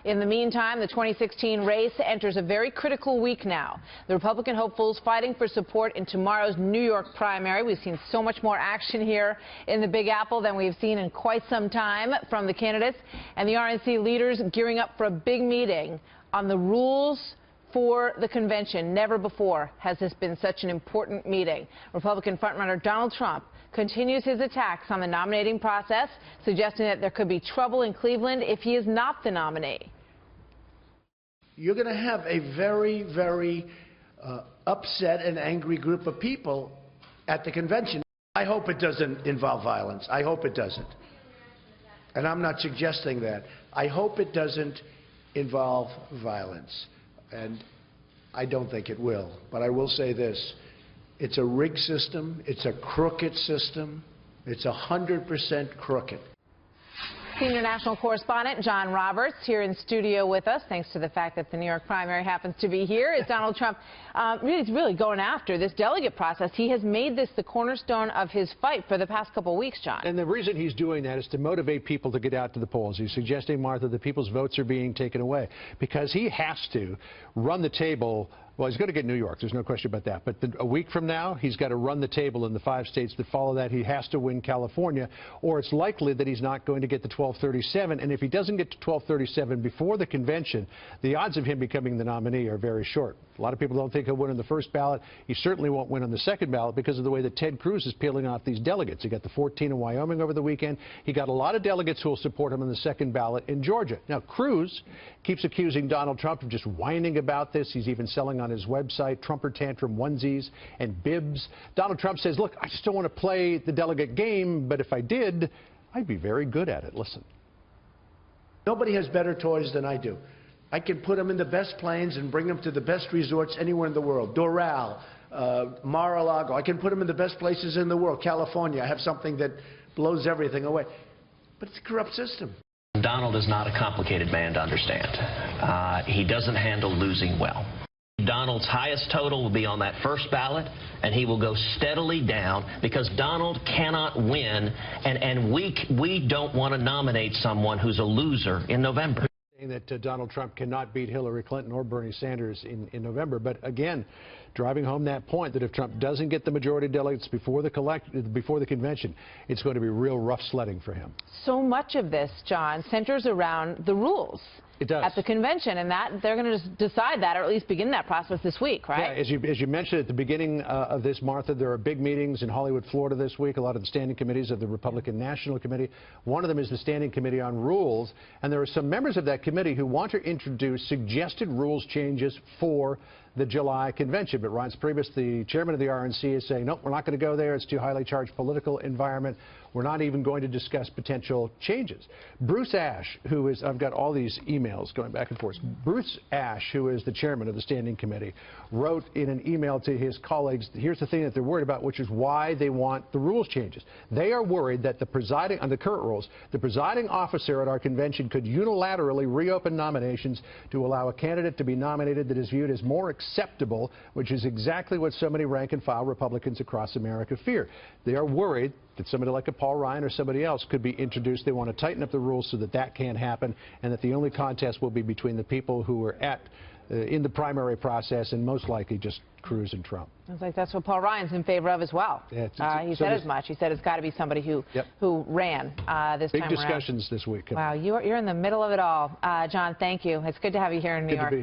In the meantime, the 2016 race enters a very critical week now. The Republican hopefuls fighting for support in tomorrow's New York primary. We've seen so much more action here in the Big Apple than we've seen in quite some time from the candidates. And the RNC leaders gearing up for a big meeting on the rules for the convention. Never before has this been such an important meeting. Republican frontrunner Donald Trump continues his attacks on the nominating process, suggesting that there could be trouble in Cleveland if he is not the nominee. You're going to have a very, very upset and angry group of people at the convention. I hope it doesn't involve violence. I hope it doesn't. And I'm not suggesting that. I hope it doesn't involve violence. And I don't think it will. But I will say this. It's a rigged system. It's a crooked system. It's 100% crooked. Senior national correspondent John Roberts here in studio with us, thanks to the fact that the New York primary happens to be here. Is Donald Trump really going after this delegate process? He has made this the cornerstone of his fight for the past couple of weeks, John. And the reason he's doing that is to motivate people to get out to the polls. He's suggesting, Martha, that people's votes are being taken away because he has to run the table. Well, he's going to get New York. There's no question about that. But a week from now, he's got to run the table in the 5 states that follow that. He has to win California, or it's likely that he's not going to get to 1237. And if he doesn't get to 1237 before the convention, the odds of him becoming the nominee are very short. A lot of people don't think he'll win on the first ballot. He certainly won't win on the second ballot because of the way that Ted Cruz is peeling off these delegates. He got the 14 in Wyoming over the weekend. He got a lot of delegates who will support him on the second ballot in Georgia. Now, Cruz keeps accusing Donald Trump of just whining about this. He's even selling on his website Trumper Tantrum onesies and bibs. Donald Trump says, look, I just don't want to play the delegate game, but if I did, I'd be very good at it. Listen. Nobody has better toys than I do. I can put them in the best planes and bring them to the best resorts anywhere in the world. Doral, Mar-a-Lago. I can put them in the best places in the world. California, I have something that blows everything away. But it's a corrupt system. Donald is not a complicated man to understand. He doesn't handle losing well. Donald's highest total will be on that first ballot, and he will go steadily down because Donald cannot win, and we don't want to nominate someone who's a loser in November. Saying that Donald Trump cannot beat Hillary Clinton or Bernie Sanders in November. But again, driving home that point that if Trump doesn't get the majority of delegates before the convention, it's going to be real rough sledding for him. So much of this, John, centers around the rules. It does. At the convention, and that they're going to decide that, or at least begin that process this week, right? Yeah, as you mentioned at the beginning of this, Martha, there are big meetings in Hollywood, Florida this week. A lot of the standing committees of the Republican National Committee. One of them is the Standing Committee on Rules, and there are some members of that committee who want to introduce suggested rules changes for the July convention. But Reince Priebus, the chairman of the RNC, is saying, no, we're not going to go there. It's too highly charged political environment. We're not even going to discuss potential changes. Bruce Ash, who is, I've got all these emails going back and forth. Bruce Ash, who is the chairman of the Standing Committee, wrote in an email to his colleagues, here's the thing that they're worried about, which is why they want the rules changes. They are worried that on the current rules, the presiding officer at our convention could unilaterally reopen nominations to allow a candidate to be nominated that is viewed as more acceptable, which is exactly what so many rank-and-file Republicans across America fear. They are worried that somebody like a Paul Ryan or somebody else could be introduced. They want to tighten up the rules so that that can't happen, and that the only contest will be between the people who are in the primary process, and most likely just Cruz and Trump. It's like that's what Paul Ryan's in favor of as well. Yeah, he said as much. He said it's got to be somebody who ran this time around. Big discussions this week. Wow, you're in the middle of it all. John, thank you. It's good to have you here in New York.